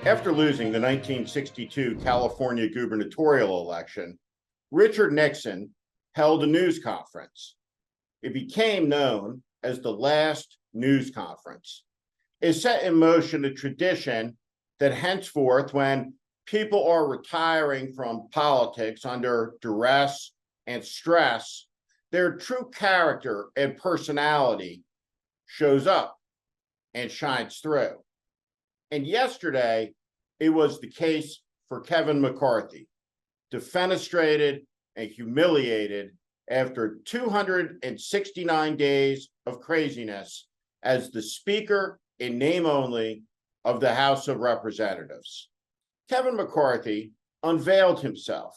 After losing the 1962 California gubernatorial election, Richard Nixon held a news conference. It became known as the last news conference. It set in motion a tradition that henceforth, when people are retiring from politics under duress and stress, their true character and personality shows up and shines through. And yesterday, it was the case for Kevin McCarthy, defenestrated and humiliated after 269 days of craziness as the Speaker in name only of the House of Representatives. Kevin McCarthy unveiled himself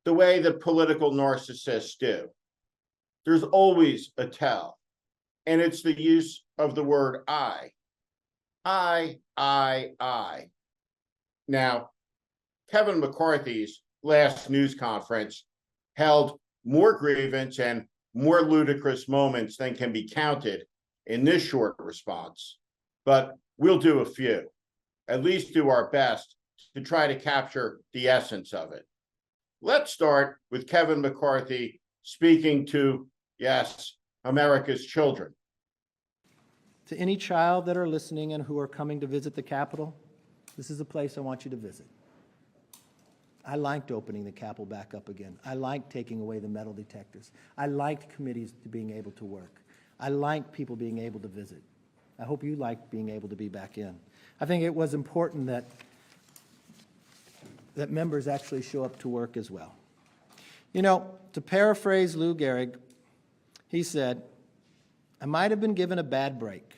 the way that political narcissists do. There's always a tell, and it's the use of the word I. I. Now, Kevin McCarthy's last news conference held more grievance and more ludicrous moments than can be counted in this short response, but we'll do a few, at least do our best to try to capture the essence of it. Let's start with Kevin McCarthy speaking to, yes, America's children. To any child that are listening and who are coming to visit the Capitol, this is a place I want you to visit. I liked opening the Capitol back up again. I liked taking away the metal detectors. I liked committees being able to work. I liked people being able to visit. I hope you liked being able to be back in. I think it was important that members actually show up to work as well. You know, to paraphrase Lou Gehrig, he said, "I might have been given a bad break,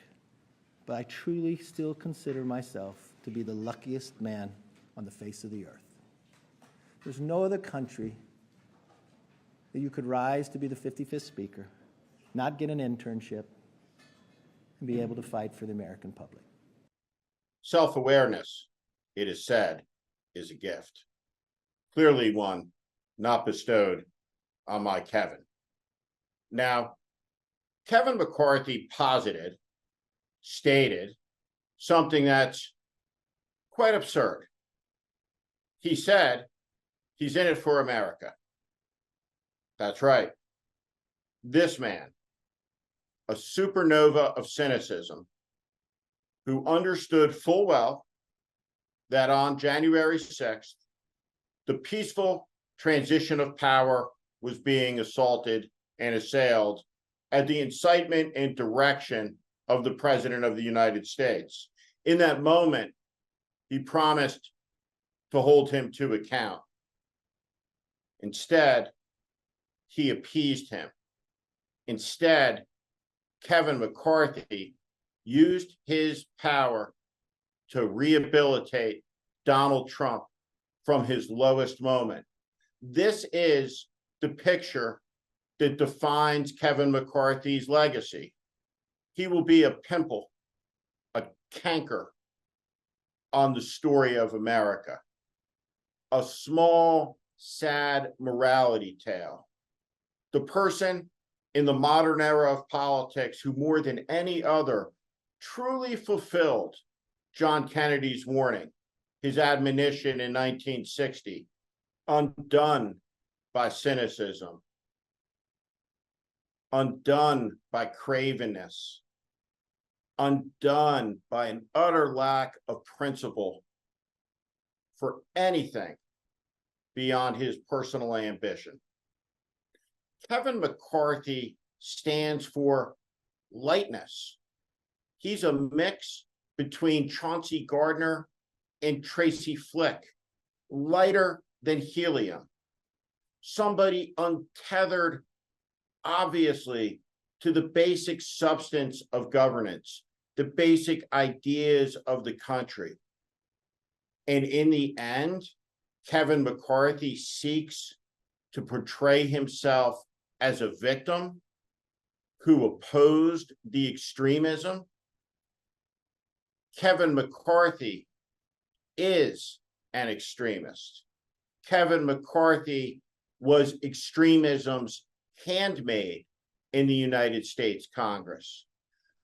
but I truly still consider myself to be the luckiest man on the face of the earth." There's no other country that you could rise to be the 55th Speaker, not get an internship, and be able to fight for the American public. Self-awareness, it is said, is a gift. Clearly one not bestowed on my Kevin. Now, Kevin McCarthy stated something that's quite absurd. He said he's in it for America. That's right. This man, a supernova of cynicism, who understood full well that on January 6th, the peaceful transition of power was being assaulted and assailed at the incitement and direction of the President of the United States. In that moment, he promised to hold him to account. Instead, he appeased him. Instead, Kevin McCarthy used his power to rehabilitate Donald Trump from his lowest moment. This is the picture that defines Kevin McCarthy's legacy. He will be a pimple, a canker on the story of America, a small, sad morality tale. The person in the modern era of politics who more than any other truly fulfilled John Kennedy's warning, his admonition in 1960, undone by cynicism, undone by cravenness, undone by an utter lack of principle for anything beyond his personal ambition. Kevin McCarthy stands for lightness. He's a mix between Chauncey Gardner and Tracy Flick, lighter than helium. Somebody untethered, obviously, to the basic substance of governance, the basic ideas of the country. And in the end, Kevin McCarthy seeks to portray himself as a victim who opposed the extremism. Kevin McCarthy is an extremist. Kevin McCarthy was extremism's handmaid in the United States Congress.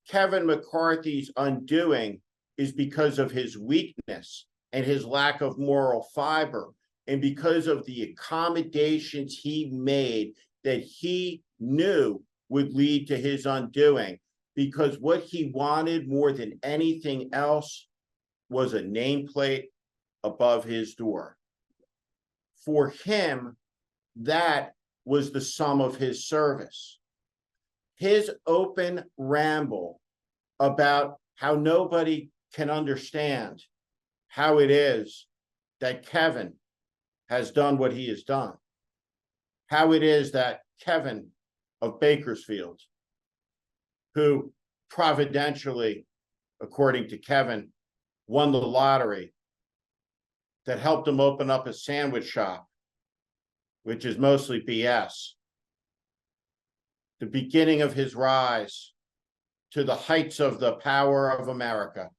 Kevin McCarthy's undoing is because of his weakness and his lack of moral fiber, and because of the accommodations he made that he knew would lead to his undoing, because what he wanted more than anything else was a nameplate above his door. For him, that was the sum of his service. His open ramble about how nobody can understand how it is that Kevin has done what he has done, how it is that Kevin of Bakersfield, who providentially, according to Kevin, won the lottery, that helped him open up a sandwich shop, which is mostly BS. The beginning of his rise to the heights of the power of America,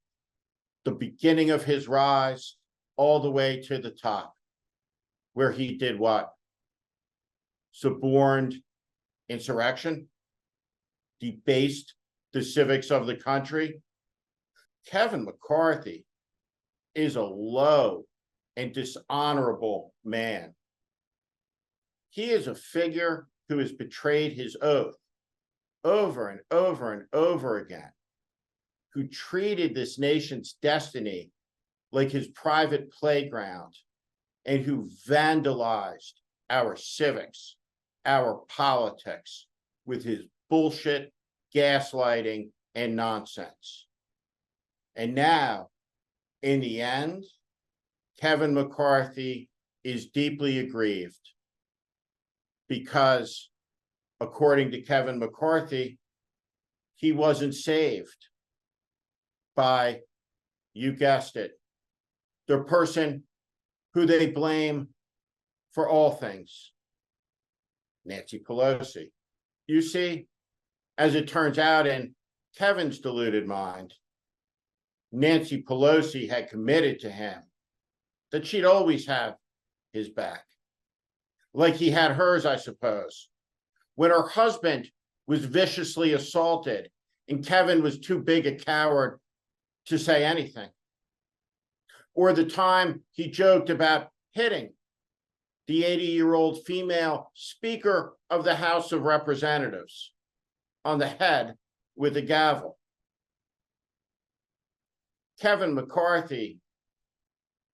the beginning of his rise all the way to the top, where he did what? Suborned insurrection, debased the civics of the country. Kevin McCarthy is a low and dishonorable man. He is a figure who has betrayed his oath over and over and over again, who treated this nation's destiny like his private playground, and who vandalized our civics, our politics with his bullshit, gaslighting, and nonsense. And now, in the end, Kevin McCarthy is deeply aggrieved because, according to Kevin McCarthy, he wasn't saved by, you guessed it, the person who they blame for all things, Nancy Pelosi. You see, as it turns out, in Kevin's deluded mind, Nancy Pelosi had committed to him that she'd always have his back, like he had hers, I suppose. When her husband was viciously assaulted and Kevin was too big a coward to say anything, or the time he joked about hitting the 80-year-old female Speaker of the House of Representatives on the head with a gavel. Kevin McCarthy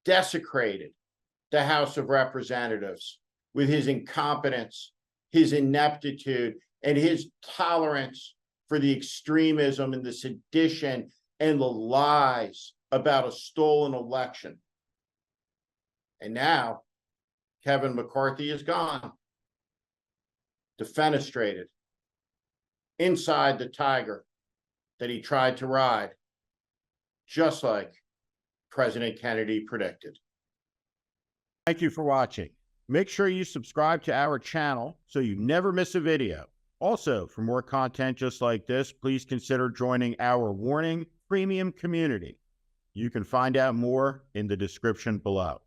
desecrated the House of Representatives with his incompetence, his ineptitude, and his tolerance for the extremism and the sedition and the lies about a stolen election. And now Kevin McCarthy is gone, defenestrated, inside the tiger that he tried to ride, just like President Kennedy predicted. Thank you for watching. Make sure you subscribe to our channel so you never miss a video. Also, for more content just like this, please consider joining our Warning Premium community. You can find out more in the description below.